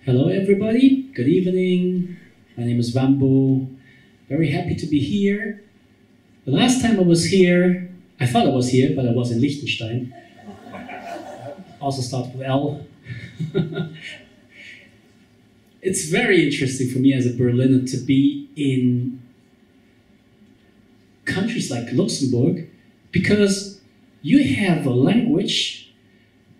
Hello everybody, good evening. My name is Vambo. Very happy to be here. The last time I was here, I thought I was here, but I was in Liechtenstein. Also starts with L. It's very interesting for me as a Berliner to be in countries like Luxembourg because you have a language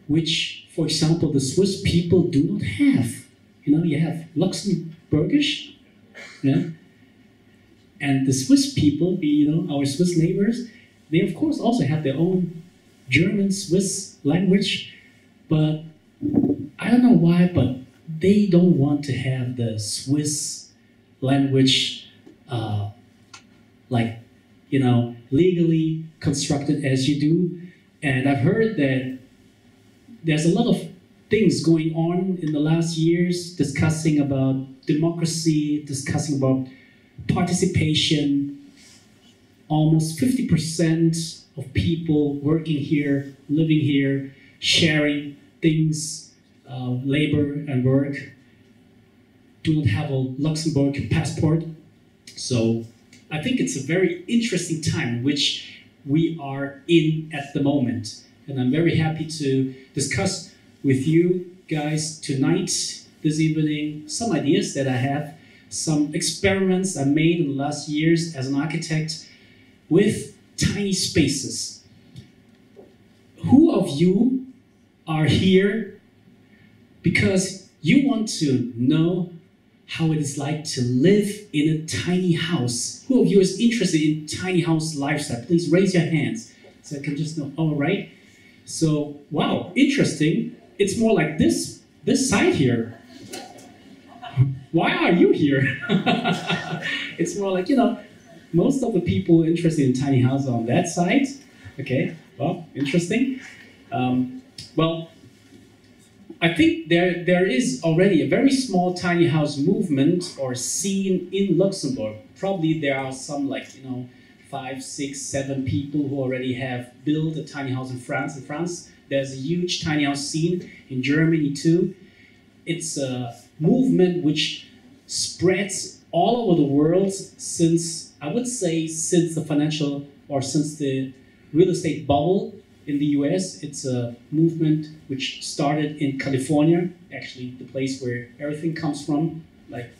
which, for example, the Swiss people do not have. You know, you have Luxembourgish, yeah? And the Swiss people, our Swiss neighbors, they of course also have their own German-Swiss language, but I don't know why, but they don't want to have the Swiss language legally constructed as you do. And I've heard that there's a lot of things going on in the last years, discussing about democracy, discussing about participation. Almost 50% of people working here, living here, sharing things, labor and work, do not have a Luxembourg passport. So I think it's a very interesting time which we are in at the moment. And I'm very happy to discuss with you guys tonight, this evening, some ideas that I have, some experiments I made in the last years as an architect with tiny spaces. Who of you are here because you want to know how it is like to live in a tiny house? Who of you is interested in tiny house lifestyle? Please raise your hands so I can just know. All right. So, wow, interesting. It's more like this side here. Why are you here? It's more like, most of the people interested in tiny houses are on that side. Okay, well, interesting. Well, I think there is already a very small tiny house movement or scene in Luxembourg. Probably there are some 5, 6, 7 people who already have built a tiny house in France. In France, there's a huge tiny house scene. In Germany too. It's a movement which spreads all over the world since, I would say, since the real estate bubble in the US. It's a movement which started in California, actually the place where everything comes from, like,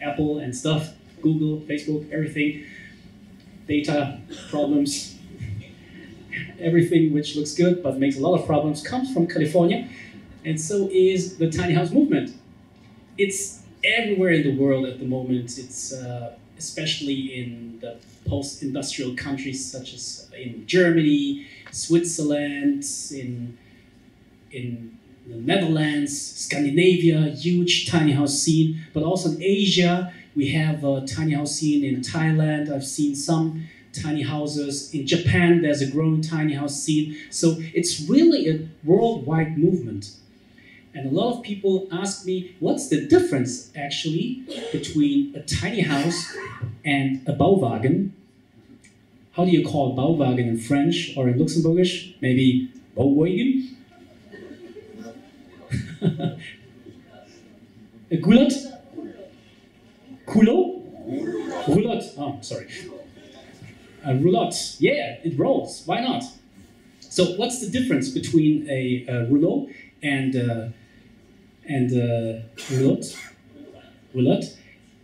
Apple and stuff, Google, Facebook, everything. Data problems, everything which looks good but makes a lot of problems comes from California, and so is the tiny house movement. It's everywhere in the world at the moment. It's especially in the post-industrial countries such as in Germany, Switzerland, in the Netherlands, Scandinavia, huge tiny house scene, but also in Asia. We have a tiny house scene in Thailand. I've seen some tiny houses. In Japan, there's a growing tiny house scene. So it's really a worldwide movement. And a lot of people ask me, what's the difference actually between a tiny house and a Bauwagen? How do you call Bauwagen in French or in Luxembourgish? Maybe Bauwagen? A goulot? Coulo? Roulotte. Oh, sorry. A roulotte. Yeah, it rolls. Why not? So what's the difference between a rouleau and roulotte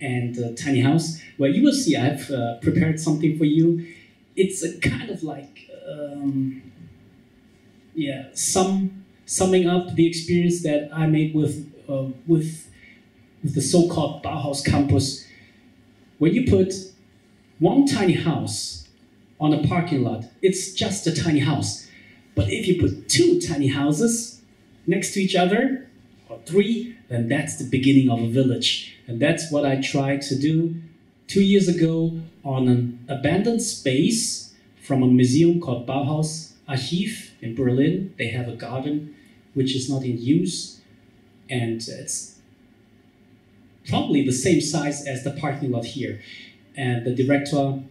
and a tiny house? Well, you will see I've prepared something for you. It's a kind of like, summing up the experience that I made with the so-called Bauhaus Campus. When you put one tiny house on a parking lot, it's just a tiny house. But if you put 2 tiny houses next to each other, or 3, then that's the beginning of a village. And that's what I tried to do 2 years ago on an abandoned space from a museum called Bauhaus Archiv in Berlin. They have a garden which is not in use, and it's probably the same size as the parking lot here. And the director,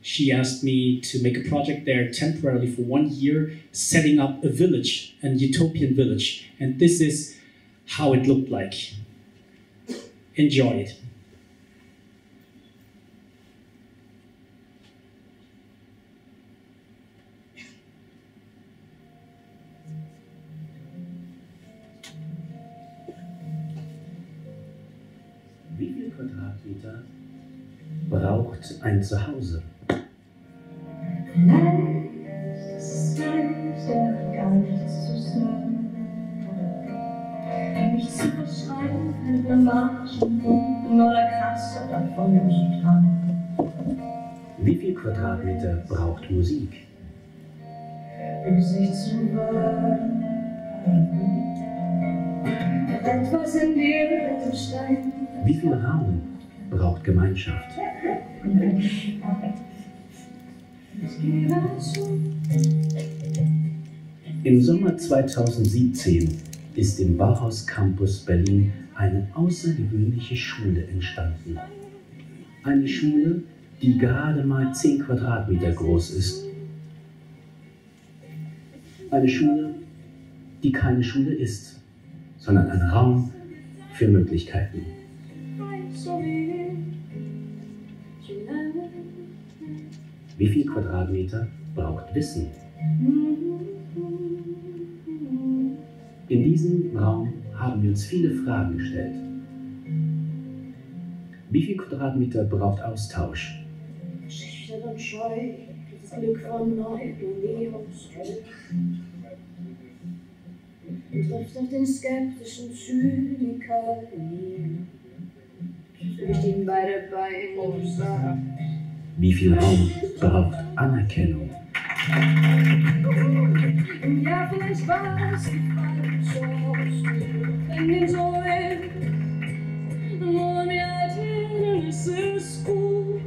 she asked me to make a project there temporarily for 1 year, setting up a village, an utopian village. And this is how it looked like. enjoy it. Wie viel Quadratmeter braucht ein Zuhause? Nichts gar nichts zu sagen. Mich zu beschreiben mit einer magischen oder Kratzer davon nicht dran. Wie viel Quadratmeter braucht Musik? Bis ich zu wagen. Etwas in dir wird im Stein. Wie viel Raum braucht Gemeinschaft? Ich gebe zu. Im Sommer 2017 ist im Bauhaus Campus Berlin eine außergewöhnliche Schule entstanden. Eine Schule, die gerade mal 10 Quadratmeter groß ist. Eine Schule, die keine Schule ist, sondern ein Raum für Möglichkeiten. Wie viel Quadratmeter braucht Wissen? In diesem Raum haben wir uns viele Fragen gestellt. Wie viel Quadratmeter braucht Austausch? Schüchtern und scheu, das Glück von neu, und trifft auf den skeptischen Zyniker durch den beide Beine und sagt: Wie viel Raum braucht Anerkennung? Ja, vielleicht war es die falsche Haustür in den Säulen. Nur mir erzählen, es ist gut,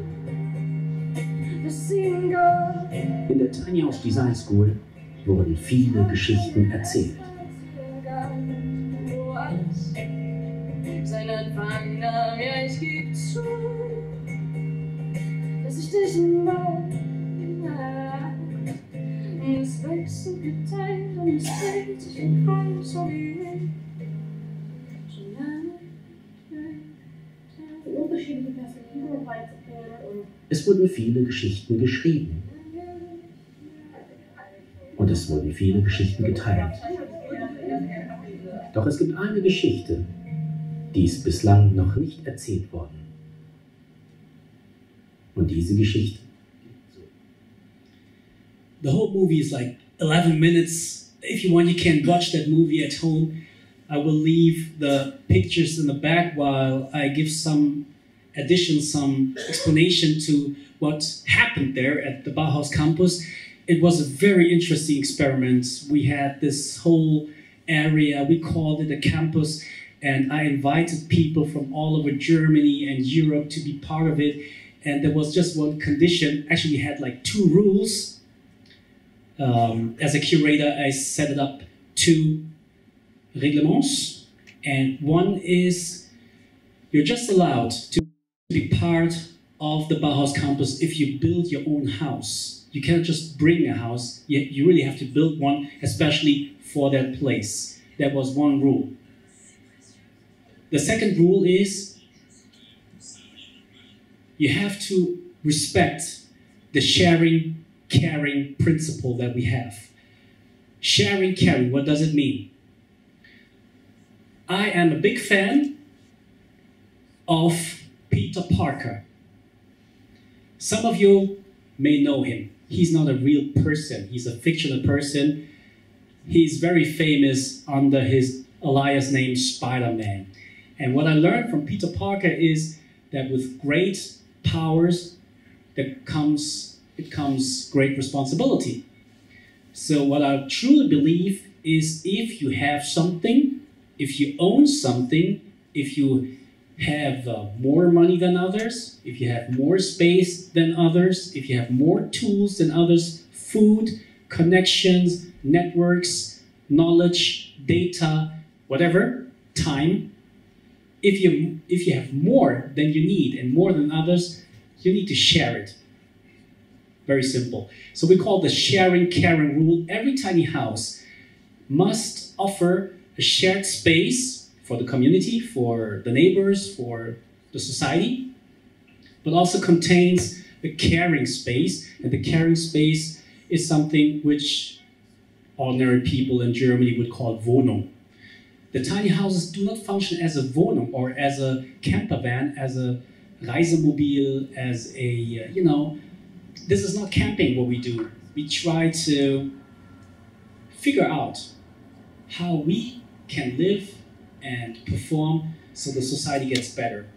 dass sie ihn gab. In der Tiny House Design School wurden viele Geschichten erzählt. Sein Anfang nahm, ja, ich geb zu, dass ich dich mag. Es wächst und geteilt und es dreht sich im Kreis, so wie ich. Schon lange. Die unterschiedlichen Perspektiven beizubringen. Es wurden viele Geschichten geschrieben. Und es wurden viele Geschichten geteilt. Doch es gibt eine Geschichte, die ist bislang noch nicht erzählt worden. Und diese Geschichte. The whole movie is like 11 minutes. If you want, you can watch that movie at home. I will leave the pictures in the back while I give some explanation to what happened there at the Bauhaus Campus. It was a very interesting experiment. We had this whole area, we called it a campus, and I invited people from all over Germany and Europe to be part of it. And there was just one condition. Actually, we had like 2 rules. As a curator, I set it up 2 reglements, and one is you're just allowed to be part of the Bauhaus Campus if you build your own house. You cannot just bring a house, you really have to build one, especially for that place. That was one rule. The second rule is you have to respect the sharing, caring principle that we have. Sharing, caring, what does it mean? I am a big fan of Peter Parker. Some of you may know him. He's not a real person. He's a fictional person. He's very famous under his alias name Spider-Man. And what I learned from Peter Parker is that with great powers, it comes great responsibility. So what I truly believe is if you have something, if you own something, if you have more money than others, if you have more space than others, if you have more tools than others, food, connections, networks, knowledge, data, whatever, time, if you have more than you need and more than others, you need to share it. Very simple. So we call the sharing, caring rule. Every tiny house must offer a shared space for the community, for the neighbors, for the society, but also contains a caring space, and the caring space is something which ordinary people in Germany would call Wohnung. The tiny houses do not function as a Wohnung or as a camper van, as a Reisemobil, as a, you know, this is not camping what we do. We try to figure out how we can live and perform so the society gets better.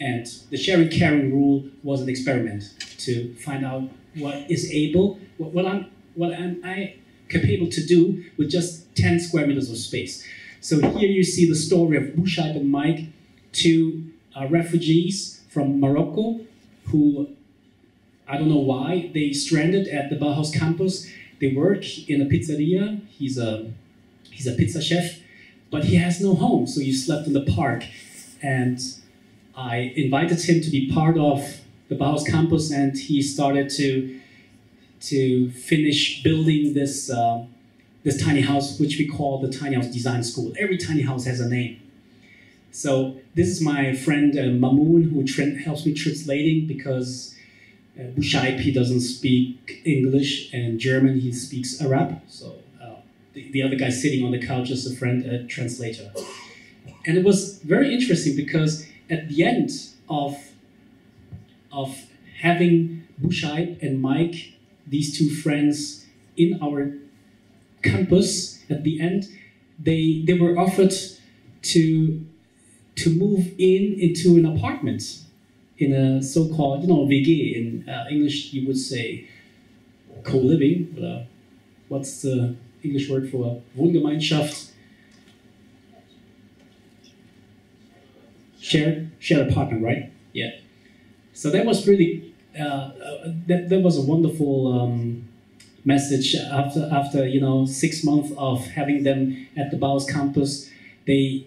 And the sharing caring rule was an experiment to find out what is able, what am I capable to do with just 10 square meters of space. So here you see the story of Bushayb and Mike, two refugees from Morocco who, I don't know why, they stranded at the Bauhaus Campus. They work in a pizzeria. He's a pizza chef, but he has no home, so he slept in the park. And I invited him to be part of the Bauhaus Campus, and he started to finish building this this tiny house, which we call the Tiny House Design School. Every tiny house has a name. So this is my friend Mamoun, who helps me translating, because Bushayb, he doesn't speak English and German, he speaks Arab. So the other guy sitting on the couch is a friend, a translator. And it was very interesting because at the end of having Bushayb and Mike, these two friends in our campus, at the end, they were offered to move into an apartment in a so-called, you know, WG. In English, you would say co-living. What's the English word for Wohngemeinschaft? Shared apartment, right? Yeah. So that was really that was a wonderful message. After you know 6 months of having them at the Bauhaus Campus, they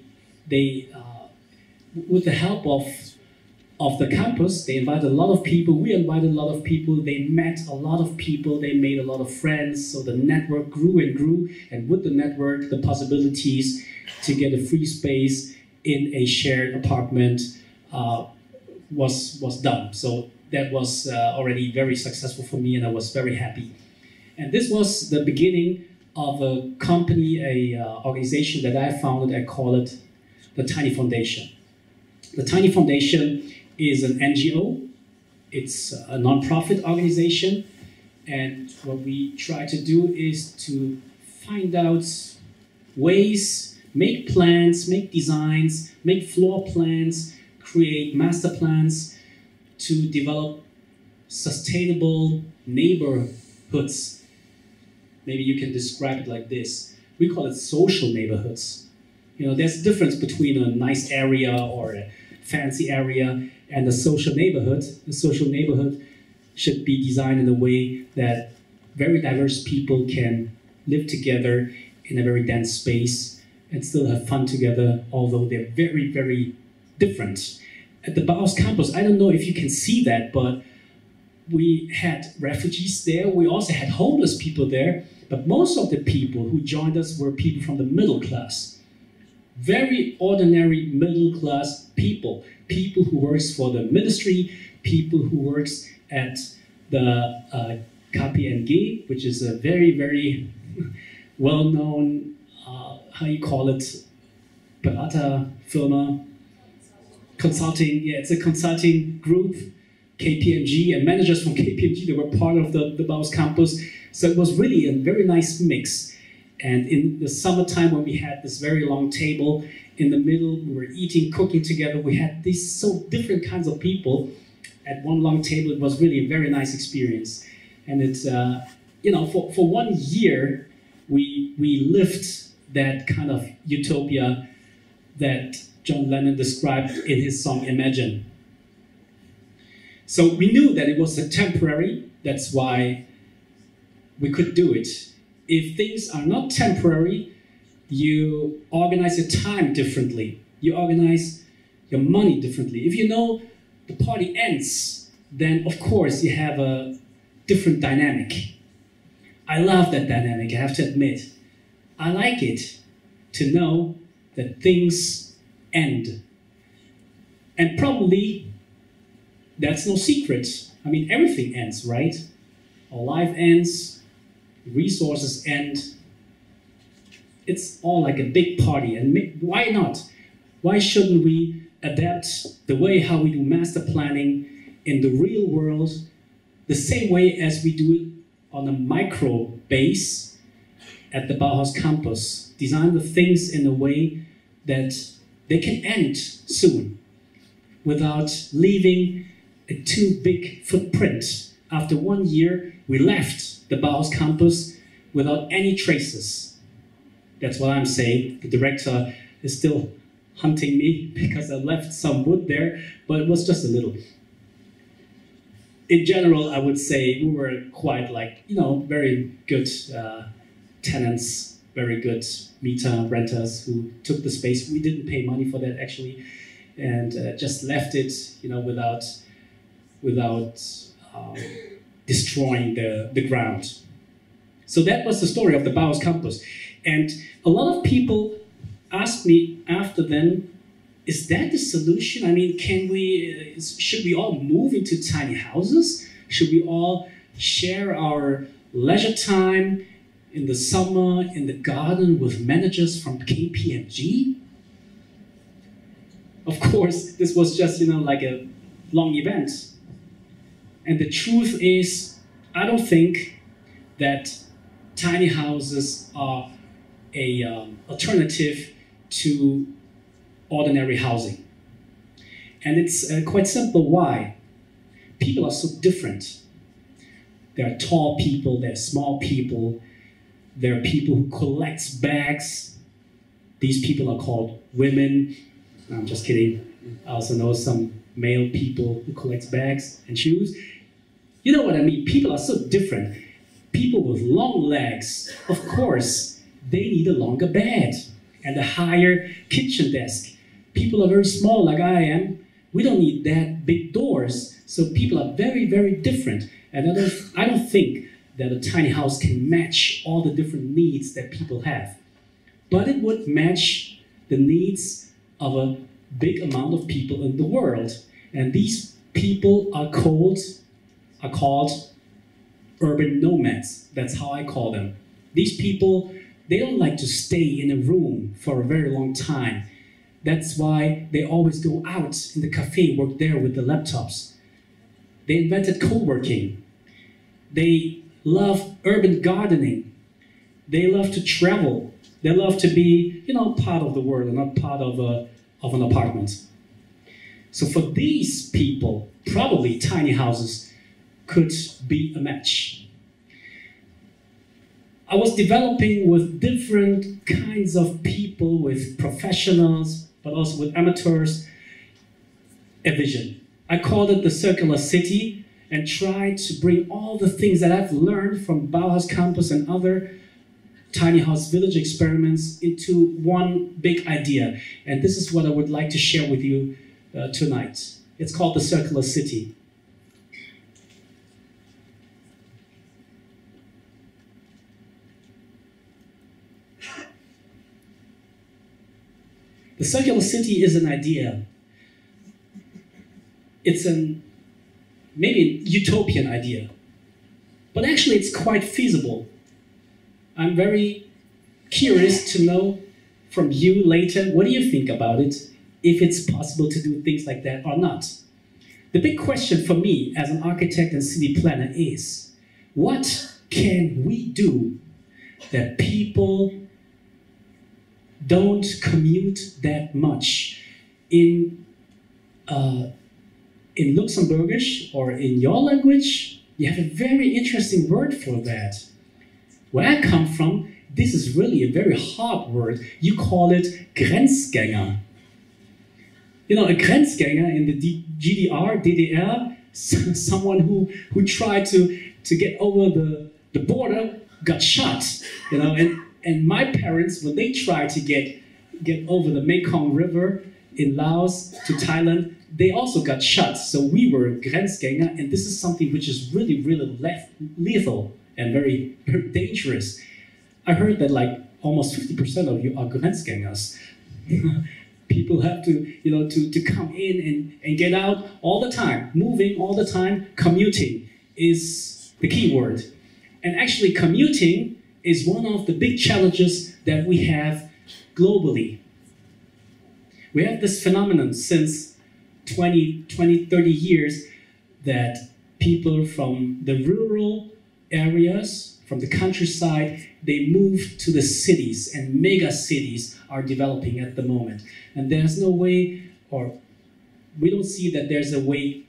with the help of the campus, they invited a lot of people. We invited a lot of people. They met a lot of people. They made a lot of friends. So the network grew and grew. And with the network, the possibilities to get a free space in a shared apartment was done. So that was already very successful for me, and I was very happy. And this was the beginning of a company, a organization that I founded. I call it the Tiny Foundation. The Tiny Foundation is an NGO. It's a non-profit organization. And what we try to do is to find out ways, make plans, make designs, make floor plans, create master plans to develop sustainable neighborhoods. Maybe you can describe it like this. We call it social neighborhoods. You know, there's a difference between a nice area or a fancy area and a social neighborhood. The social neighborhood should be designed in a way that very diverse people can live together in a very dense space and still have fun together, although they're very, very different. At the Bauhaus Campus, I don't know if you can see that, but we had refugees there. We also had homeless people there, but most of the people who joined us were people from the middle class. Very ordinary middle class people. People who works for the ministry, people who works at the KPMG, which is a very, very well-known, how you call it, Beraterfirma, consulting, yeah, it's a consulting group, KPMG, and managers from KPMG that were part of the Bauhaus Campus. So it was really a very nice mix. And in the summertime, when we had this very long table in the middle, we were eating, cooking together, we had these so different kinds of people at one long table. It was really a very nice experience. And it's, you know, for 1 year, we lived that kind of utopia that John Lennon described in his song Imagine. So we knew that it was a temporary, that's why we could do it. If things are not temporary, you organize your time differently. You organize your money differently. If you know the party ends, then of course you have a different dynamic. I love that dynamic, I have to admit. I like it to know that things end. And probably that's no secret. I mean, everything ends, right? Our life ends, resources end. It's all like a big party, and why not? Why shouldn't we adapt the way how we do master planning in the real world the same way as we do it on a micro base at the Bauhaus Campus? Design the things in a way that they can end soon without leaving a too big footprint. After 1 year, we left the Bauhaus Campus without any traces. That's what I'm saying. The director is still hunting me because I left some wood there, but it was just a little. In general, I would say we were quite like, very good tenants, very good meter renters who took the space. We didn't pay money for that actually, and just left it, without destroying the ground. So that was the story of the Bauhaus Campus. And a lot of people asked me after then, is that the solution? I mean, should we all move into tiny houses? Should we all share our leisure time in the summer in the garden with managers from KPMG? Of course, this was just, like a long event. And the truth is, I don't think that tiny houses are an alternative to ordinary housing. And it's quite simple why. People are so different. There are tall people, there are small people, there are people who collect bags. These people are called women. I'm just kidding. I also know some male people who collect bags and shoes. You know what I mean? People are so different. People with long legs, of course, they need a longer bed and a higher kitchen desk. People are very small like I am. We don't need that big doors. So people are very, very different. And I don't think that a tiny house can match all the different needs that people have. But it would match the needs of a big amount of people in the world. And these people are called urban nomads. That's how I call them. These people, they don't like to stay in a room for a very long time. That's why they always go out in the cafe, work there with the laptops. They invented co-working. They love urban gardening. They love to travel. They love to be, part of the world and not part of an apartment. So for these people, probably tiny houses could be a match. I was developing with different kinds of people, with professionals, but also with amateurs, a vision. I called it the Circular City and tried to bring all the things that I've learned from Bauhaus Campus and other tiny house village experiments into one big idea. And this is what I would like to share with you tonight. It's called the Circular City. The Circular City is an idea. It's maybe a utopian idea, but actually it's quite feasible. I'm very curious to know from you later, what do you think about it, if it's possible to do things like that or not? The big question for me as an architect and city planner is, what can we do that people don't commute that much? In Luxembourgish, or in your language, you have a very interesting word for that. Where I come from, this is really a very hard word. You call it Grenzgänger. A Grenzgänger in the GDR, DDR, someone who tried to get over the border got shot. And my parents, when they tried to get over the Mekong River in Laos to Thailand, they also got shot. So we were Grenzgänger, and this is something which is really, really lethal and very, very dangerous. I heard that like almost 50% of you are Grenzgängers. People have to, to come in and get out all the time. Moving all the time, commuting is the key word. And actually commuting is one of the big challenges that we have globally. We have this phenomenon since 20, 30 years that people from the rural areas, from the countryside, they move to the cities, and mega cities are developing at the moment. And there's no way, or we don't see that there's a way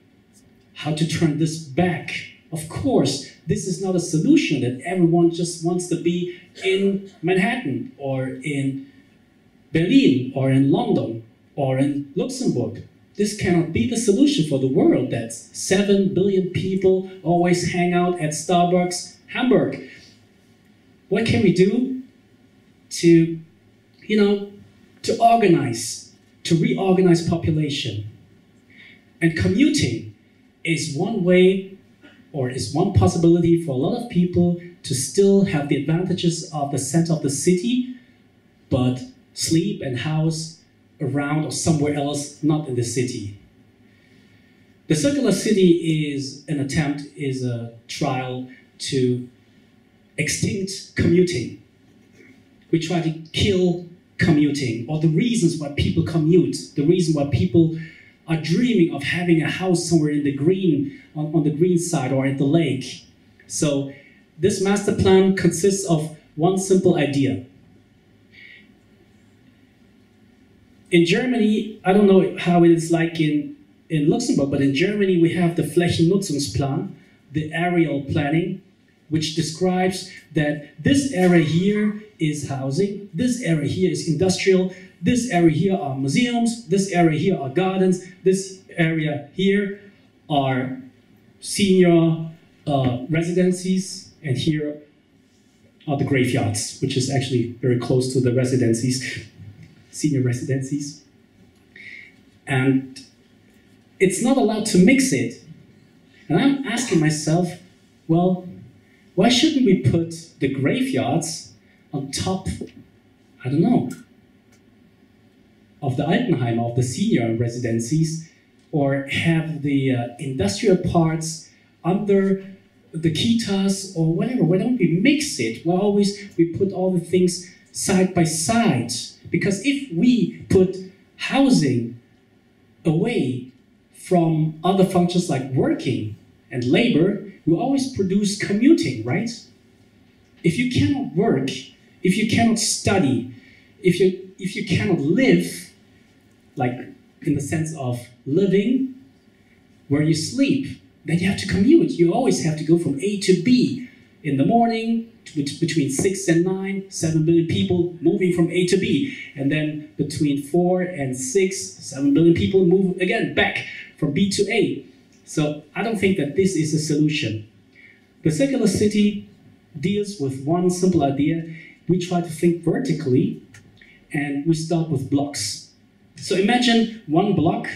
how to turn this back. Of course, this is not a solution that everyone just wants to be in Manhattan or in Berlin or in London or in Luxembourg. This cannot be the solution for the world that 7 billion people always hang out at Starbucks, Hamburg. What can we do to, to organize, to reorganize population? And commuting is one way, or is one possibility for a lot of people to still have the advantages of the center of the city, but sleep and house around or somewhere else, not in the city. The circular city is a trial to extinct commuting. We try to kill commuting, or the reasons why people commute, the reason why people are dreaming of having a house somewhere in the green, on the green side or at the lake. So this master plan consists of one simple idea. In Germany, I don't know how it is like in Luxembourg, but in Germany we have the Flächennutzungsplan, the areal planning, which describes that this area here is housing, this area here is industrial, this area here are museums, this area here are gardens, this area here are senior residencies, and here are the graveyards, which is actually very close to the residencies, senior residencies. And it's not allowed to mix it. And I'm asking myself, well, why shouldn't we put the graveyards on top, I don't know, of the Altenheim, of the senior residencies, or have the industrial parts under the Kitas or whatever? Why don't we mix it? Why always we put all the things side by side? Because if we put housing away from other functions like working and labor, we always produce commuting, right? If you cannot work, if you cannot study, if you cannot live, like in the sense of living where you sleep, then you have to commute. You always have to go from A to B. In the morning, between 6 and 9, 7 billion people moving from A to B. And then between 4 and 6, 7 billion people move again back from B to A. So I don't think that this is a solution. The circular city deals with one simple idea. We try to think vertically, and we start with blocks. So imagine one block,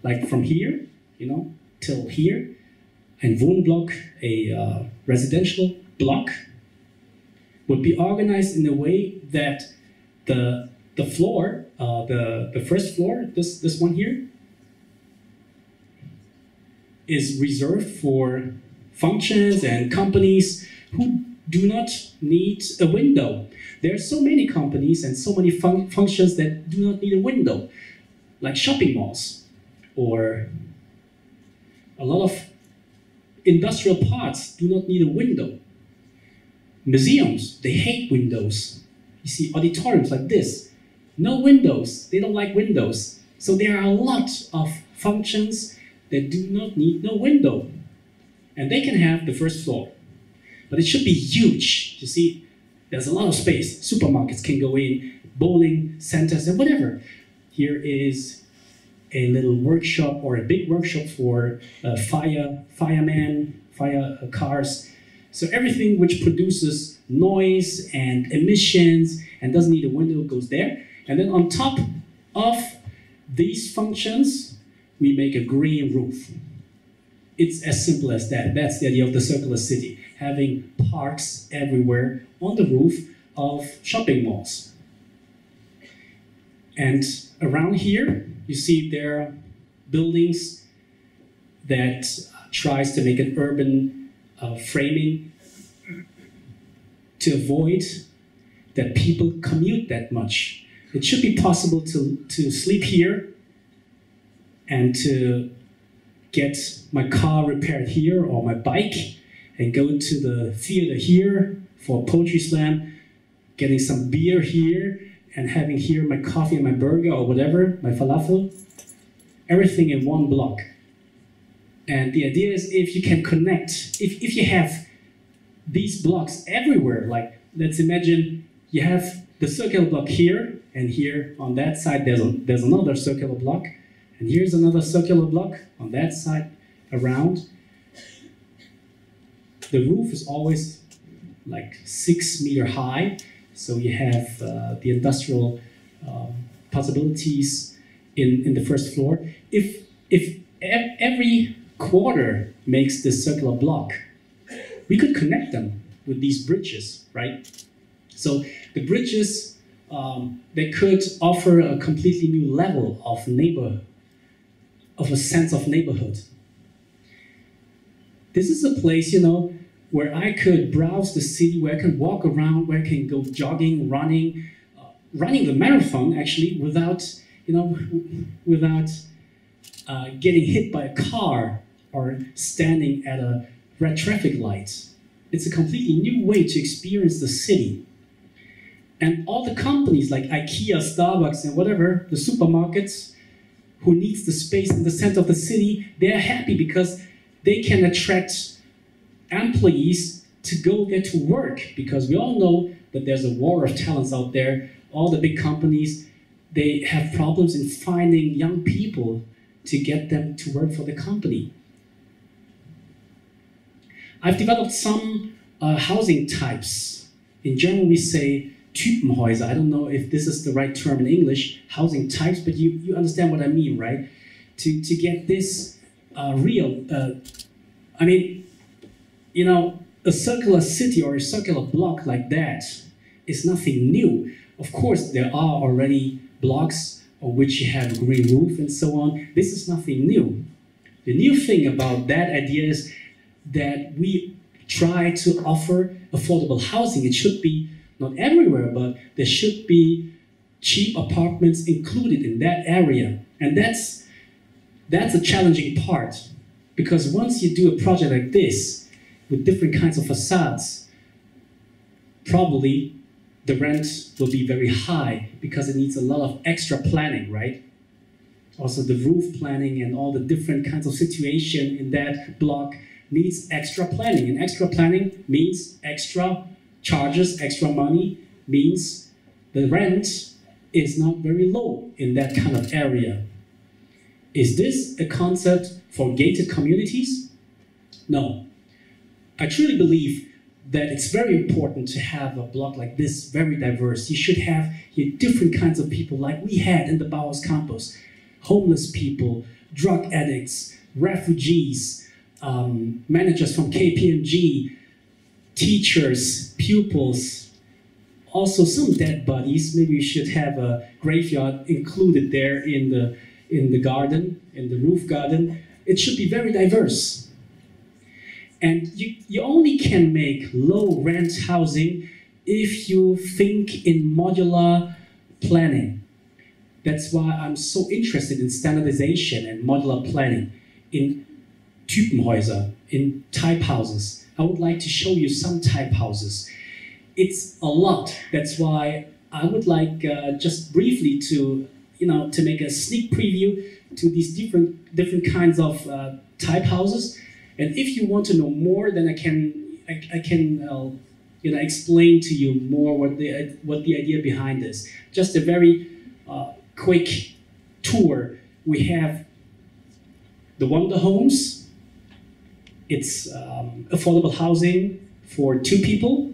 like from here, till here, and Wohnblock, a residential block, would be organized in a way that the floor, the first floor, this one here, is reserved for functions and companies who do not need a window. There are so many companies and so many functions that do not need a window, like shopping malls, or a lot of industrial parts do not need a window. Museums, they hate windows. You see auditoriums like this, no windows, they don't like windows. So there are a lot of functions that do not need no window. And they can have the first floor. But it should be huge. You see, there's a lot of space. Supermarkets can go in, bowling centers, and whatever. Here is a little workshop or a big workshop for firemen, fire cars. So everything which produces noise and emissions and doesn't need a window goes there. And then on top of these functions, we make a green roof. It's as simple as that. That's the idea of the circular city, having parks everywhere on the roof of shopping malls. And around here, you see there are buildings that tries to make an urban framing to avoid that people commute that much. It should be possible to sleep here and to get my car repaired here or my bike and go to the theater here for a poetry slam, getting some beer here and having here my coffee and my burger or whatever, my falafel, everything in one block. And the idea is if you can connect, if you have these blocks everywhere, like let's imagine you have the circular block here, and here on that side there's another circular block, and here's another circular block on that side around. The roof is always like 6 meters high, so you have the industrial possibilities in the first floor. If every quarter makes this circular block, we could connect them with these bridges, right? So the bridges, they could offer a completely new level of a sense of neighborhood. This is a place, you know, where I could browse the city, where I can walk around, where I can go jogging, running the marathon actually without, you know, without getting hit by a car or standing at a red traffic light. It's a completely new way to experience the city. And all the companies like IKEA, Starbucks, and whatever, the supermarkets, who needs the space in the center of the city, they're happy because they can attract employees to go there to work, because we all know that there's a war of talents out there. All the big companies, they have problems in finding young people to get them to work for the company. I've developed some housing types. In German we say Typenhäuser. I don't know if this is the right term in English, housing types, but you understand what I mean, right? To get this real, I mean, you know, a circular city or a circular block like that is nothing new. Of course, there are already blocks on which you have a green roof and so on. This is nothing new. The new thing about that idea is that we try to offer affordable housing. It should be not everywhere, but there should be cheap apartments included in that area. And that's a challenging part, because once you do a project like this with different kinds of facades, probably the rent will be very high because it needs a lot of extra planning, right? Also the roof planning and all the different kinds of situation in that block needs extra planning. And extra planning means extra charges, extra money, means the rent is not very low in that kind of area. Is this a concept for gated communities? No. I truly believe that it's very important to have a block like this, very diverse. You should have here different kinds of people like we had in the Bauhaus Campus. Homeless people, drug addicts, refugees, managers from KPMG, teachers, pupils, also some dead bodies. Maybe we should have a graveyard included there in the garden, in the roof garden. It should be very diverse. And you only can make low rent housing if you think in modular planning. That's why I'm so interested in standardization and modular planning, in Typenhäuser, in type houses. I would like to show you some type houses. It's a lot. That's why I would like just briefly to make a sneak preview to these different kinds of type houses. And if you want to know more, then I can explain to you more what the idea behind is. Just a very quick tour. We have the Wonder Homes. It's affordable housing for 2 people,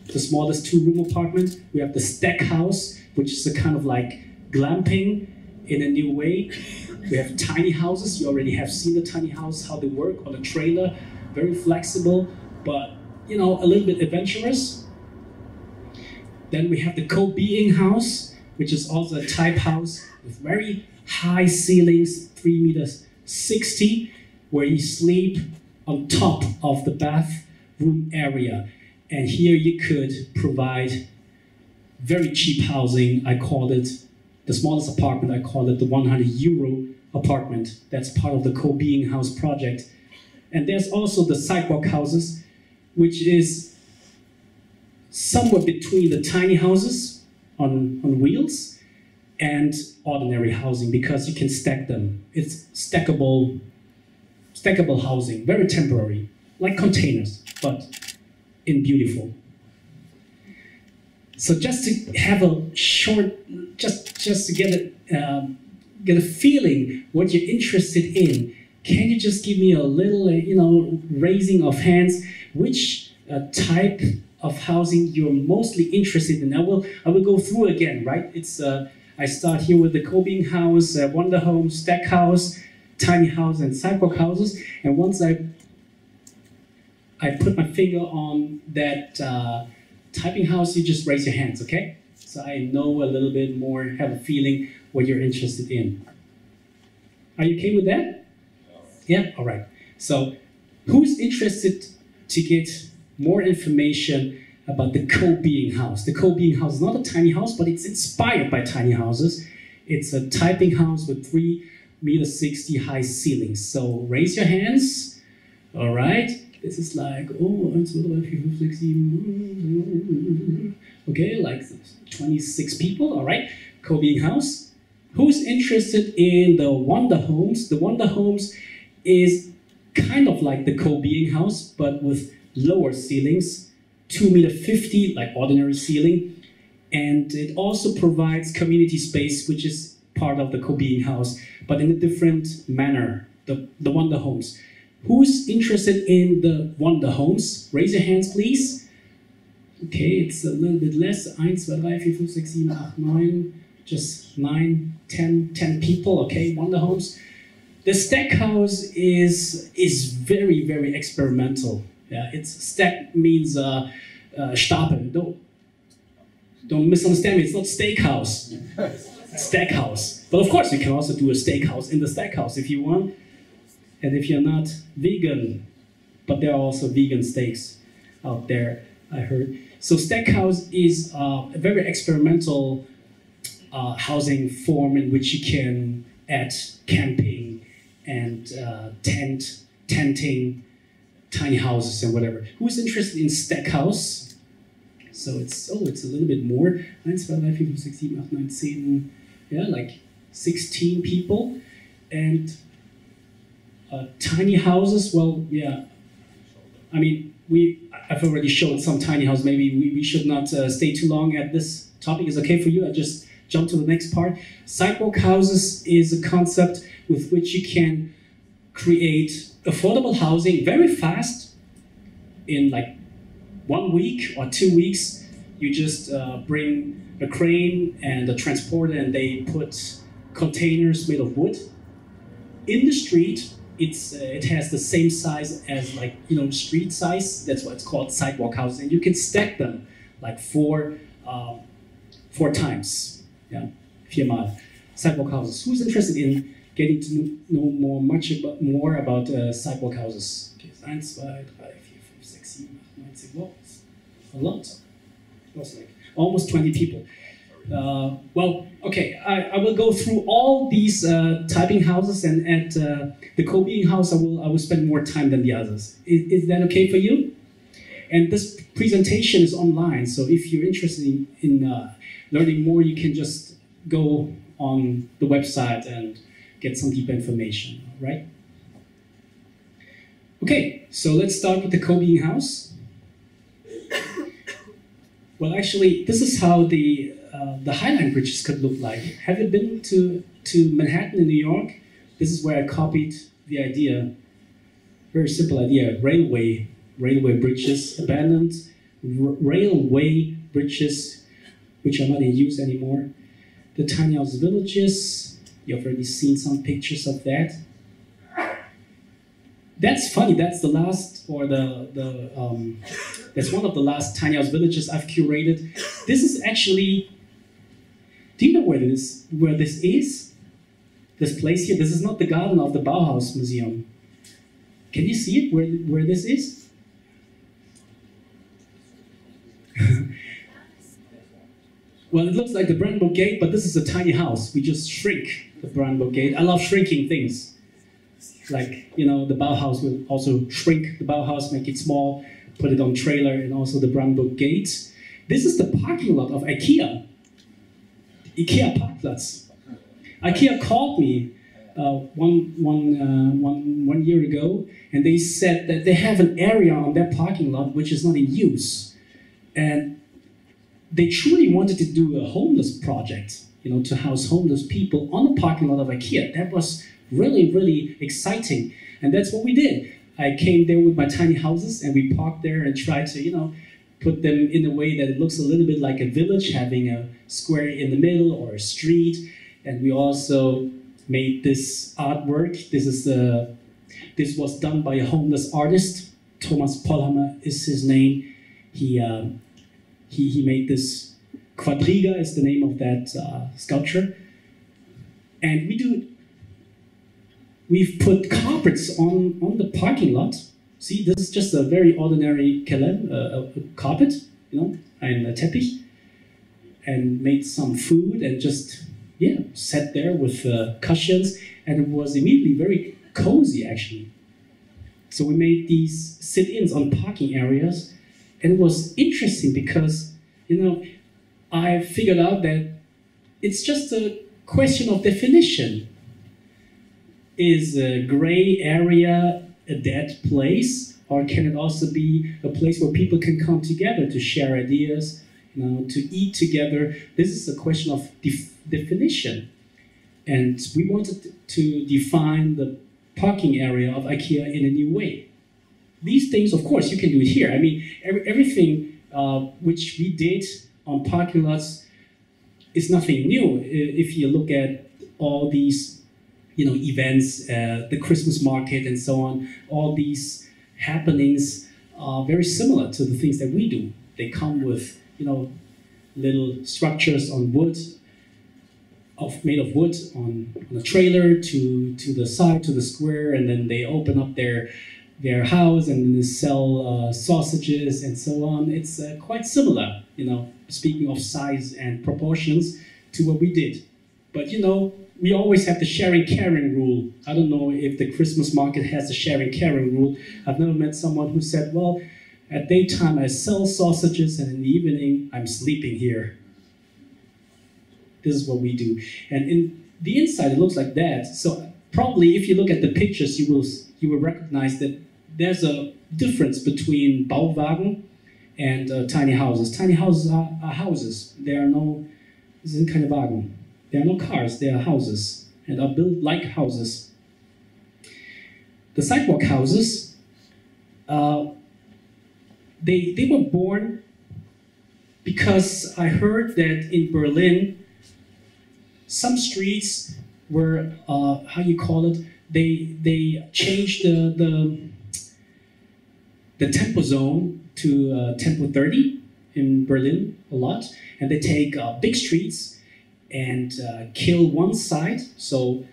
the smallest 2-room apartment. We have the Spec House, which is a kind of like glamping in a new way. We have tiny houses. You already have seen the tiny house, how they work on a trailer. Very flexible, but a little bit adventurous. Then we have the Kobi House, which is also a type house with very high ceilings, 3.60 meters, where you sleep on top of the bathroom area. And here you could provide very cheap housing. I called it, the smallest apartment, I called it the €100 apartment. That's part of the Kobi House project. And there's also the Sidewalk Houses, which is somewhere between the tiny houses on wheels and ordinary housing, because you can stack them. It's stackable housing, very temporary, like containers, but in beautiful. So just to have a short, just to get a feeling what you're interested in, can you just give me a little, raising of hands, which type of housing you're mostly interested in? I will go through again, right? It's I start here with the Kobi House, Wonder Home, Spec House, Tiny House, and Sidewalk Houses. And once I put my finger on that typing house, you just raise your hands, okay? So I know a little bit more, have a feeling what you're interested in. Are you okay with that? Yeah, all right. So who's interested to get more information about the Kobi House? The Kobi House is not a tiny house, but it's inspired by tiny houses. It's a typing house with 3.60 meters high ceilings. So raise your hands. All right. This is like, 1, 2, 3, 4, 5, 6, 7. Okay, like 26 people. All right. Kobi House. Who's interested in the Wonder Homes? The Wonder Homes is kind of like the Kobi House, but with lower ceilings, 2.50 meters, like ordinary ceiling. And it also provides community space, which is part of the Kobi House, but in a different manner, the Wonder Homes. Who's interested in the Wonder Homes? Raise your hands, please. Okay, it's a little bit less. 1, 2, 3, 4, 5, 6, 7, 8, 9. Just 9, 10 people, okay, Wonder Homes. The Spec House is very, very experimental. Yeah, it's stack means Stapel. Don't misunderstand me. It's not steakhouse. It's Spec House. But of course, you can also do a steakhouse in the Spec House if you want. And if you're not vegan, but there are also vegan steaks out there, I heard. So Spec House is a very experimental housing form in which you can add camping and tenting, tiny houses and whatever. Who's interested in Spec House? So it's a little bit more. 1, 2, 3, 4, 5, 6, 7, 8, 9, 10. Yeah, like 16 people. And tiny houses, well, yeah. I mean, I've already showed some tiny houses. Maybe we should not stay too long at this topic. Is okay for you? I just jump to the next part. Sidewalk houses is a concept with which you can create affordable housing very fast. In like 1 week or 2 weeks, you just bring a crane and a transporter, and they put containers made of wood in the street. It has the same size as, like, street size. That's why it's called sidewalk houses, and you can stack them like four times. Yeah, 4 mal. Sidewalk houses. Who's interested in getting to know more about sidewalk houses? Okay, 1, 2, 3, 4, 5, 6, 7, 8, 9, 10. Whoa, a lot. It was like almost 20 people. Well, okay, I will go through all these typing houses, and at the Kobi House, I will spend more time than the others. Is that okay for you? And this presentation is online, so if you're interested in learning more, you can just go on the website and get some deep information, right? Okay, so let's start with the Kobi House. Well, actually, this is how the Highline bridges could look like. Have you been to Manhattan in New York? This is where I copied the idea. Very simple idea. Railway bridges, abandoned railway bridges, which are not in use anymore. The tiny house villages. You've already seen some pictures of that. That's funny. That's the last, or that's one of the last tiny house villages I've curated. This is actually Do you know where this is? This place here? This is not the garden of the Bauhaus Museum. Can you see it, where this is? Well, it looks like the Brandenburg Gate, but this is a tiny house. We just shrink the Brandenburg Gate. I love shrinking things. Like, you know, the Bauhaus will also shrink the Bauhaus, make it small, put it on trailer, and also the Brandenburg Gate. This is the parking lot of IKEA. IKEA Parkplatz. IKEA called me one year ago, and they said that they have an area on their parking lot which is not in use. And they truly wanted to do a homeless project, you know, to house homeless people on the parking lot of IKEA. That was really, really exciting. And that's what we did. I came there with my tiny houses and we parked there and tried to, you know, put them in a way that it looks a little bit like a village, having a square in the middle or a street. And we also made this artwork. This was done by a homeless artist. Thomas Pollhammer is his name. He made this. Quadriga is the name of that sculpture. And we've put carpets on the parking lot. See, this is just a very ordinary carpet, you know, and a teppich. And made some food and just, yeah, sat there with cushions. And it was immediately very cozy, actually. So we made these sit-ins on parking areas. And it was interesting because, you know, I figured out that it's just a question of definition. Is a gray area a dead place, or can it also be a place where people can come together to share ideas, you know, to eat together? This is a question of definition. And we wanted to define the parking area of IKEA in a new way. These things, of course, you can do it here. I mean, everything which we did on parking lots is nothing new. If you look at all these, you know, events, the Christmas market and so on, all these happenings are very similar to the things that we do. They come with, you know, little structures on wood, made of wood on a trailer to the side, to the square, and then they open up their house and then they sell sausages and so on. It's quite similar, you know, speaking of size and proportions, to what we did. But, you know, we always have the sharing-caring rule. I don't know if the Christmas market has the sharing-caring rule. I've never met someone who said, well, at daytime I sell sausages and in the evening I'm sleeping here. This is what we do. And in the inside it looks like that. So probably if you look at the pictures, you will recognize that there's a difference between Bauwagen and tiny houses. Tiny houses are houses. There are no, this sind keine Wagen. There are no cars, they are houses, and are built like houses. The sidewalk houses, they were born because I heard that in Berlin, some streets were, how you call it, they changed the tempo zone to tempo 30 in Berlin a lot, and they take big streets and kill one side, so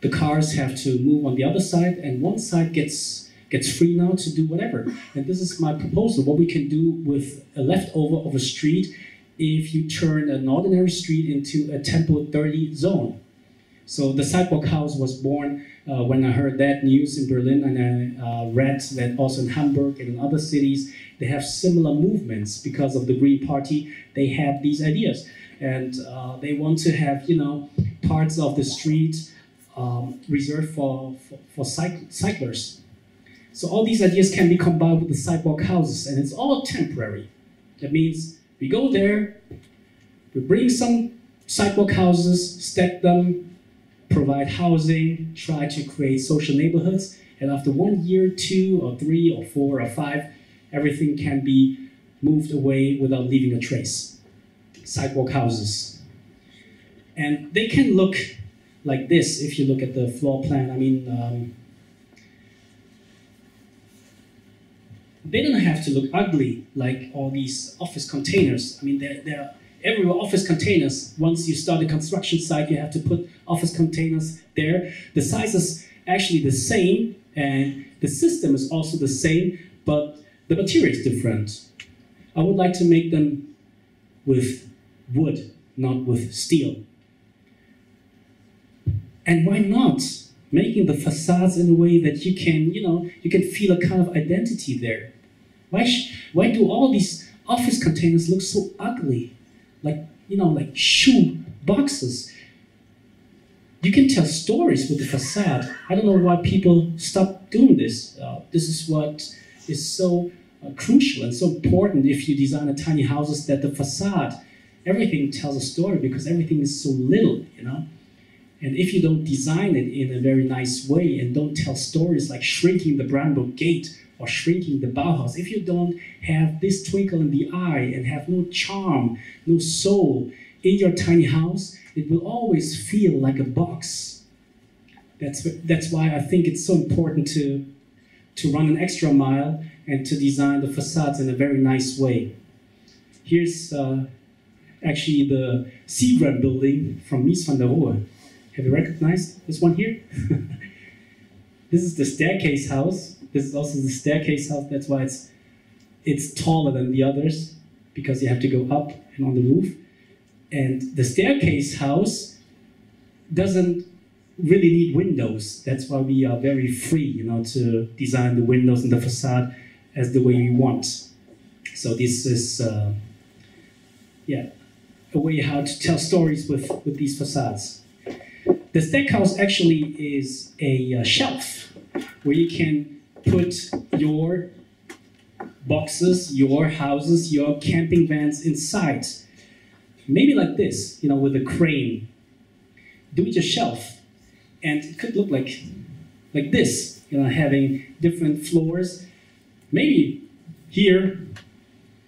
the cars have to move on the other side, and one side gets free now to do whatever. And this is my proposal, what we can do with a leftover of a street if you turn an ordinary street into a tempo 30 zone. So the Sidewalk House was born when I heard that news in Berlin, and I read that also in Hamburg and in other cities, they have similar movements because of the Green Party. They have these ideas. And they want to have, you know, parts of the street reserved for cyclers. So all these ideas can be combined with the sidewalk houses, and it's all temporary. That means we go there, we bring some sidewalk houses, stack them, provide housing, try to create social neighborhoods, and after 1 year, 2 or 3 or 4 or 5, everything can be moved away without leaving a trace. Sidewalk houses. And they can look like this if you look at the floor plan. I mean, they don't have to look ugly like all these office containers. I mean, everywhere office containers. Once you start a construction site, you have to put office containers there. The size is actually the same, and the system is also the same, but the material is different. I would like to make them with wood, not with steel. And why not making the facades in a way that you can, you can feel a kind of identity there? Why do all these office containers look so ugly? Like, like shoe boxes. You can tell stories with the facade. I don't know why people stop doing this. This is what is so crucial and so important if you design a tiny houses, that the facade, everything tells a story because everything is so little, And if you don't design it in a very nice way and don't tell stories like shrinking the Brandenburg Gate or shrinking the Bauhaus, if you don't have this twinkle in the eye and have no charm, no soul in your tiny house, it will always feel like a box. That's why I think it's so important to run an extra mile and to design the facades in a very nice way. Here's actually the Seagram building from Mies van der Rohe. Have you recognized this one here? This is the staircase house. This is also the staircase house. That's why it's taller than the others, because you have to go up and on the roof. And the staircase house doesn't really need windows. That's why we are very free, to design the windows and the facade as the way we want. So this is, a way how to tell stories with these facades. The Spec House actually is a shelf where you can put your boxes, your houses, your camping vans inside. Maybe like this, with a crane. Do it yourself. And it could look like this, having different floors. Maybe here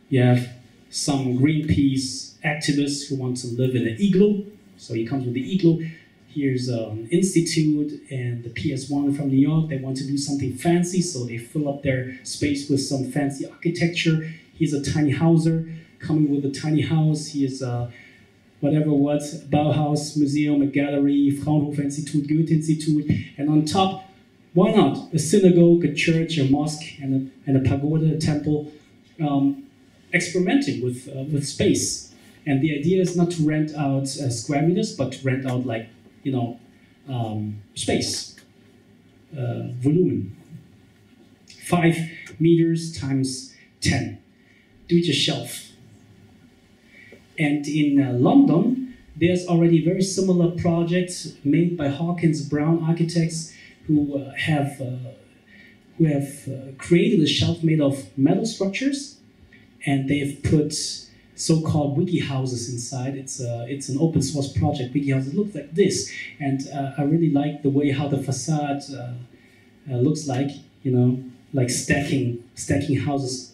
you have some Greenpeace activists who want to live in an igloo. So he comes with the igloo. Here's an institute and the PS1 from New York. They want to do something fancy, so they fill up their space with some fancy architecture. Here's a tiny houser coming with a tiny house. Here's Bauhaus Museum, a gallery, Fraunhofer Institute, Goethe Institute, and on top, why not? A synagogue, a church, a mosque, and a pagoda, a temple, experimenting with space. And the idea is not to rent out square meters, but to rent out space, volume. 5 meters times 10. Do it yourself. And in London, there's already very similar projects made by Hawkins Brown architects who have created a shelf made of metal structures, and they've put so-called wiki houses inside. It's an open source project. Wiki houses look like this, and I really like the way how the facade looks like. Like stacking houses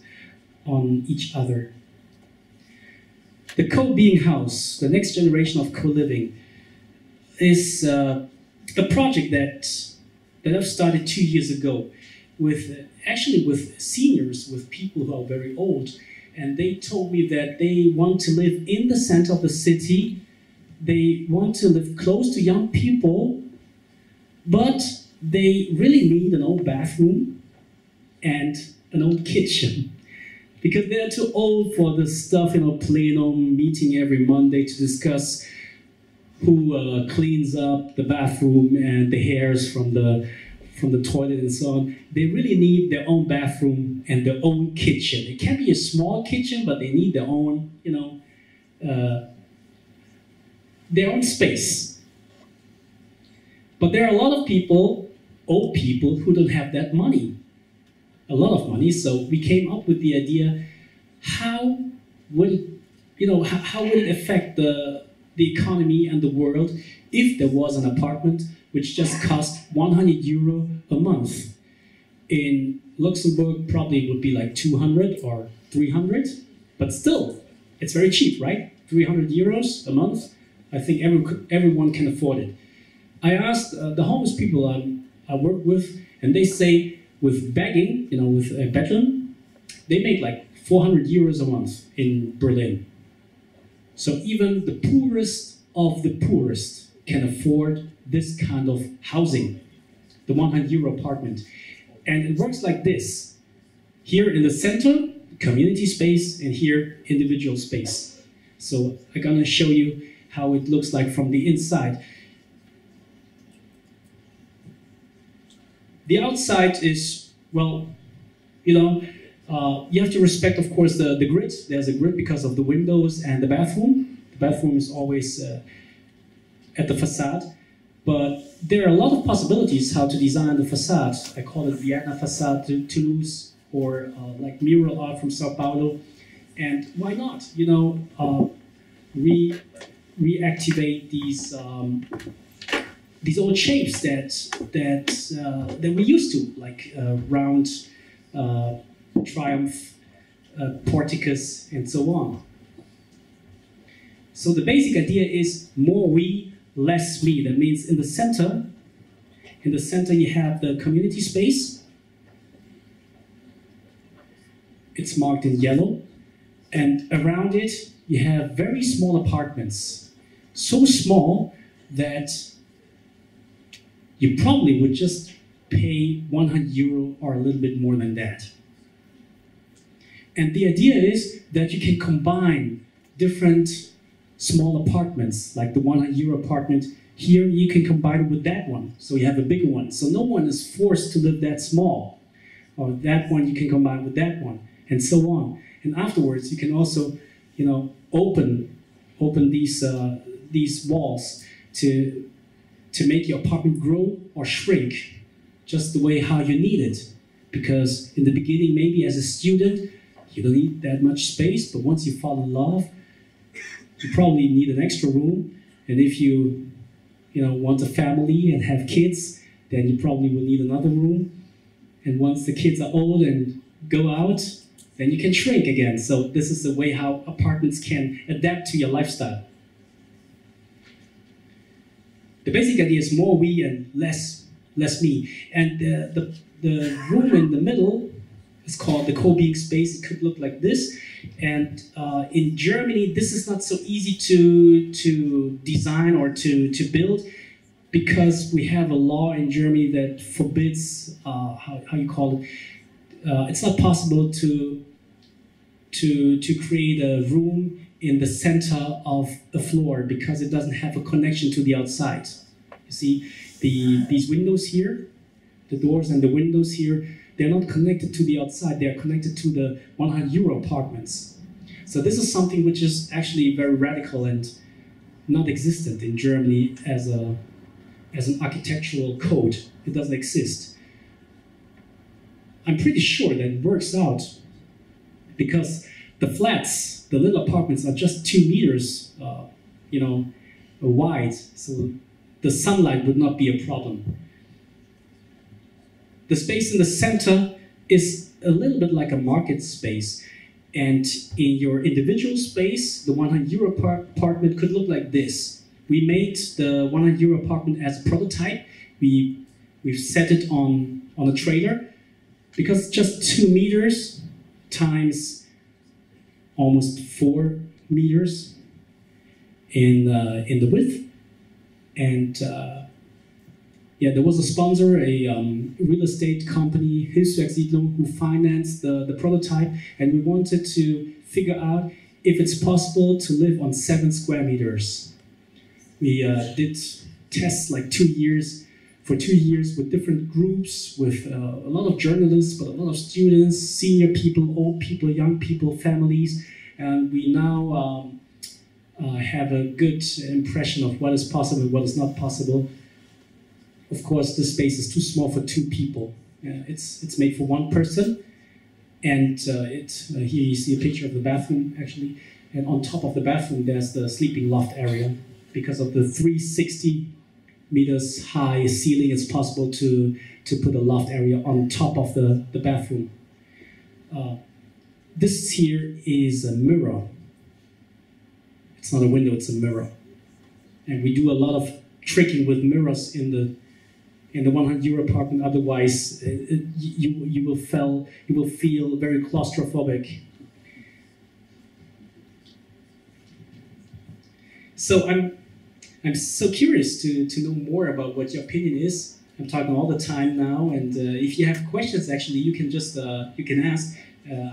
on each other. The Kobi House, the next generation of co-living, is a project that I've started 2 years ago with seniors, with people who are very old, and they told me that they want to live in the center of the city. They want to live close to young people, but they really need an old bathroom and an old kitchen. Because they're too old for the stuff, plenum, meeting every Monday to discuss who cleans up the bathroom and the hairs from the toilet and so on. They really need their own bathroom and their own kitchen. It can be a small kitchen, but they need their own, their own space. But there are a lot of people, old people, who don't have that money. A lot of money, so we came up with the idea: how would it affect the economy and the world if there was an apartment which just cost €100 a month? In Luxembourg, probably it would be like 200 or 300, but still, it's very cheap, right? €300 a month. I think everyone can afford it. I asked the homeless people I work with, and they say, with begging, with Bedlam, they make like €400 a month in Berlin. So even the poorest of the poorest can afford this kind of housing, the €100 apartment. And it works like this. Here in the center, community space, and here, individual space. So I'm gonna show you how it looks like from the inside. The outside is, well, you have to respect, of course, the grid. There's a grid because of the windows and the bathroom. The bathroom is always at the facade. But there are a lot of possibilities how to design the facade. I call it Vienna facade to Toulouse, or like mural art from Sao Paulo. And why not? Reactivate these old shapes that we used to, like round triumph, porticus, and so on. So the basic idea is more we, less me. That means in the center you have the community space. It's marked in yellow, and around it you have very small apartments, so small that you probably would just pay €100 or a little bit more than that. And the idea is that you can combine different small apartments, like the €100 apartment. Here you can combine it with that one, so you have a bigger one. So no one is forced to live that small. Or that one you can combine with that one, and so on. And afterwards you can also, open these walls to make your apartment grow or shrink, just the way how you need it. Because in the beginning, maybe as a student, you don't need that much space, but once you fall in love, you probably need an extra room. And if you want a family and have kids, then you probably will need another room. And once the kids are old and go out, then you can shrink again. So this is the way how apartments can adapt to your lifestyle. The basic idea is more we and less me. And the room in the middle is called the Kobi space. It could look like this. And in Germany, this is not so easy to design or to build, because we have a law in Germany that forbids, how you call it, it's not possible to create a room in the center of the floor, because it doesn't have a connection to the outside. You see, these windows here, the doors and the windows here, they're not connected to the outside, they are connected to the €100 apartments. So this is something which is actually very radical and not existent in Germany as an architectural code. It doesn't exist. I'm pretty sure that it works out, because the flats, the little apartments, are just 2 meters, wide, so the sunlight would not be a problem. The space in the center is a little bit like a market space, and in your individual space, the €100 apartment could look like this. We made the €100 apartment as a prototype. We've set it on a trailer, because it's just 2 meters times almost 4 meters in the width. And there was a sponsor, a real estate company, Hilfswerksiedlung, who financed the prototype, and we wanted to figure out if it's possible to live on 7 square meters. We did tests like 2 years. For 2 years with different groups, with a lot of journalists, but a lot of students, senior people, old people, young people, families. And we now have a good impression of what is possible and what is not possible. Of course, this space is too small for 2 people. It's made for 1 person. And here you see a picture of the bathroom, actually. And on top of the bathroom, there's the sleeping loft area. Because of the 360 meters high ceiling, it's possible to put a loft area on top of the bathroom. This here is a mirror. It's not a window, it's a mirror. And we do a lot of tricking with mirrors in the €100 apartment. Otherwise, you will feel very claustrophobic. So I'm so curious to know more about what your opinion is. I'm talking all the time now, and if you have questions, actually, you can just you can ask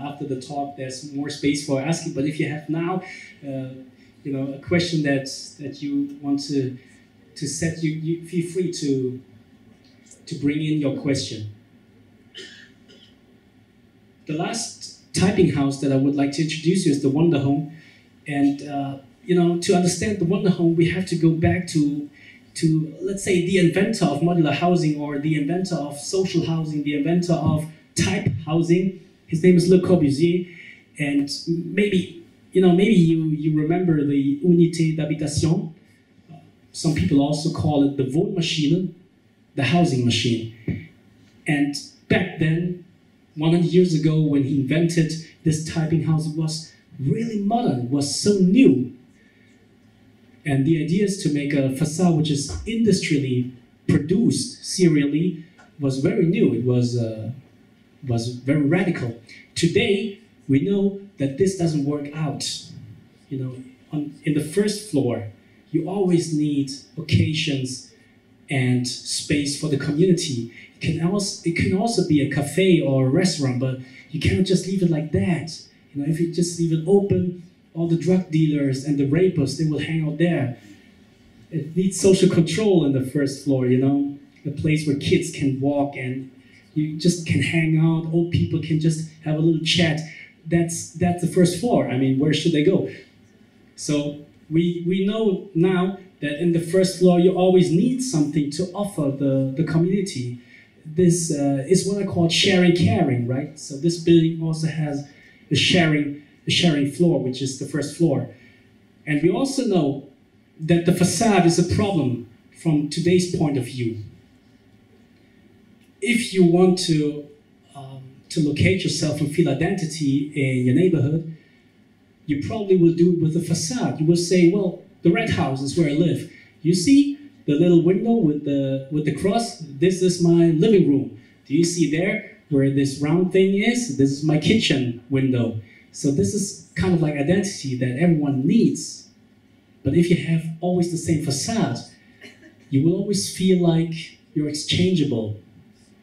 after the talk. There's more space for asking. But if you have now, a question that you want to set, you feel free to bring in your question. The last typing house that I would like to introduce you is the Wonder Home, and to understand the Wonder Home, we have to go back to let's say the inventor of modular housing, or the inventor of social housing, the inventor of type housing. His name is Le Corbusier, and maybe you remember the unité d'habitation. Some people also call it the Wohnmaschine, the housing machine. And back then, 100 years ago, when he invented this typing house, it was really modern, it was so new. And the idea is to make a facade which is industrially produced serially, was very new. It was very radical. Today, we know that this doesn't work out. In the first floor, you always need occasions and space for the community. It can also be a cafe or a restaurant, but you cannot just leave it like that. If you just leave it open, all the drug dealers and the rapists, they will hang out there. It needs social control in the first floor, a place where kids can walk and you just can hang out, old people can just have a little chat. That's the first floor. I mean, where should they go? So we know now that in the first floor you always need something to offer the community. This is what I call sharing caring, right? So this building also has a sharing floor, which is the first floor. And we also know that the facade is a problem from today's point of view. If you want to locate yourself and feel identity in your neighborhood, you probably will do it with a facade. You will say, well, the red house is where I live. You see the little window with the cross? This is my living room. Do you see there where this round thing is? This is my kitchen window. So this is kind of like identity that everyone needs. But if you have always the same facade, you will always feel like you're exchangeable.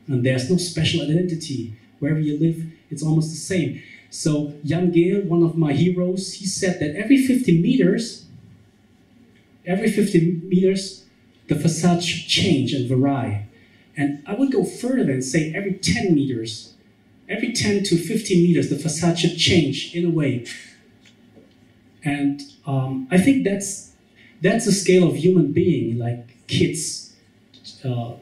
And there's no special identity. Wherever you live, it's almost the same. So Jan Gehl, one of my heroes, he said that every 50 meters, the facade should change and vary. And I would go further and say every 10 meters, every 10 to 15 meters, the facade should change in a way. And I think that's the scale of human being, like kids,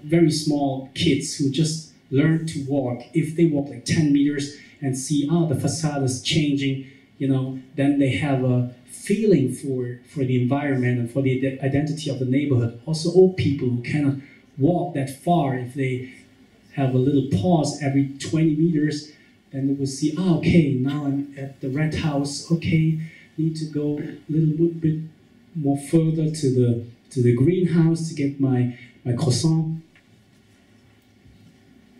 very small kids who just learn to walk. If they walk like 10 meters and see, the facade is changing, then they have a feeling for the environment and for the identity of the neighborhood. Also old people who cannot walk that far, if they have a little pause every 20 meters, then they will see, okay, now I'm at the red house, okay, need to go a little bit more further to the greenhouse to get my croissant.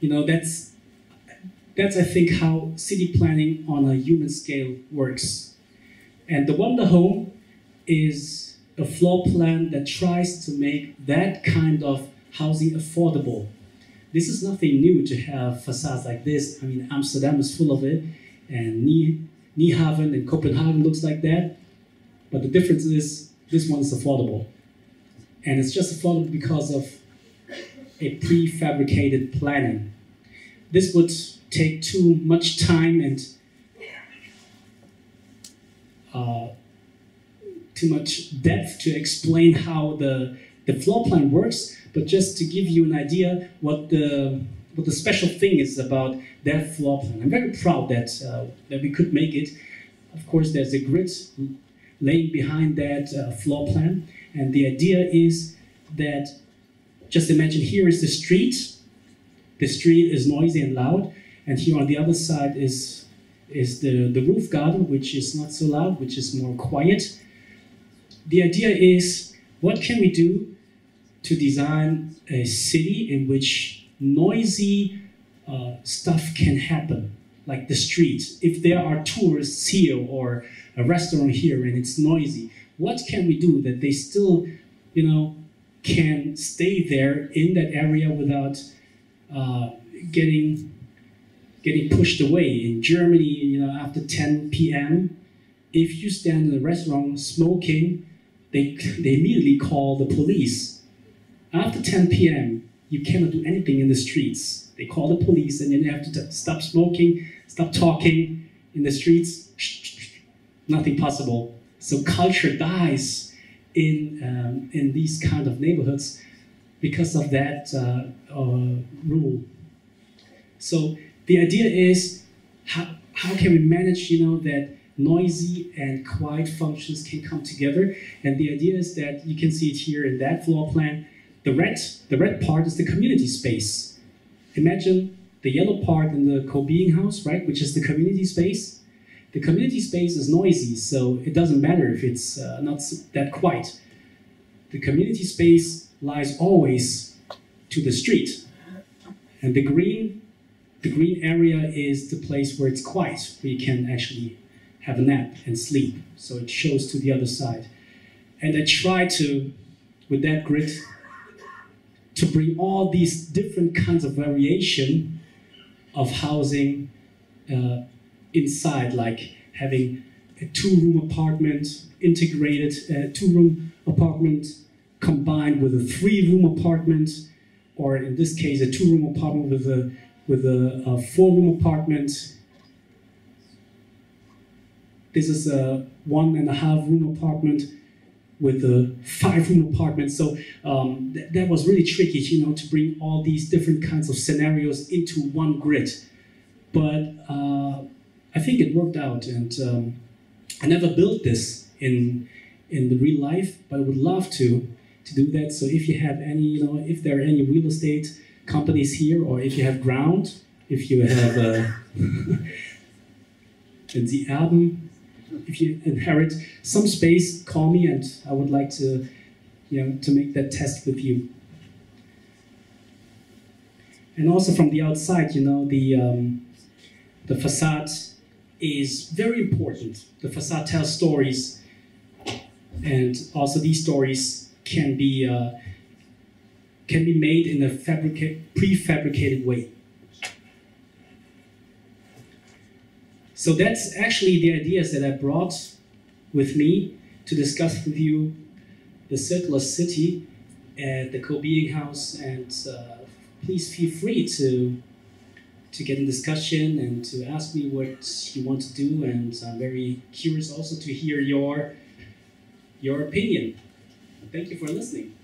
That's I think how city planning on a human scale works. And the Wonder Home is a floor plan that tries to make that kind of housing affordable. This is nothing new to have facades like this. I mean, Amsterdam is full of it, and Nijhaven and Copenhagen looks like that. But the difference is this one is affordable. And it's just affordable because of a prefabricated planning. This would take too much time and too much depth to explain how the floor plan works, but just to give you an idea what the special thing is about that floor plan. I'm very proud that we could make it. Of course, there's a grid laying behind that floor plan, and the idea is that, just imagine here is the street. The street is noisy and loud, and here on the other side is the roof garden, which is not so loud, which is more quiet. The idea is, what can we do to design a city in which noisy stuff can happen, like the street? If there are tourists here or a restaurant here and it's noisy, what can we do that they still, can stay there in that area without getting pushed away. In Germany, after 10 p.m., if you stand in a restaurant smoking, they immediately call the police. After 10 p.m., you cannot do anything in the streets. They call the police, and then you have to stop smoking, stop talking in the streets. Nothing possible. So culture dies in these kind of neighborhoods because of that rule. So the idea is how can we manage, that noisy and quiet functions can come together. And the idea is that you can see it here in that floor plan. The red part is the community space. Imagine the yellow part in the Kobi House, right, which is the community space. The community space is noisy, so it doesn't matter if it's not that quiet. The community space lies always to the street. And the green area is the place where it's quiet, where you can actually have a nap and sleep. So it shows to the other side. And I try to, with that grid, to bring all these different kinds of variation of housing inside, like having a two-room apartment integrated, two-room apartment combined with a three-room apartment, or in this case, a two-room apartment with a four-room apartment. This is a 1.5-room apartment with a 5-room apartment. So that was really tricky, to bring all these different kinds of scenarios into one grid. But I think it worked out, and I never built this in the real life, but I would love to do that. So if you have any, if there are any real estate companies here, or if you have ground, if you have the Erben, if you inherit some space, call me, and I would like to, to make that test with you. And also from the outside, the facade is very important. The facade tells stories, and also these stories can be made in a prefabricated way. So that's actually the ideas that I brought with me to discuss with you the circular city at the Kobi House, and please feel free to get in discussion and to ask me what you want to do, and I'm very curious also to hear your opinion. Thank you for listening.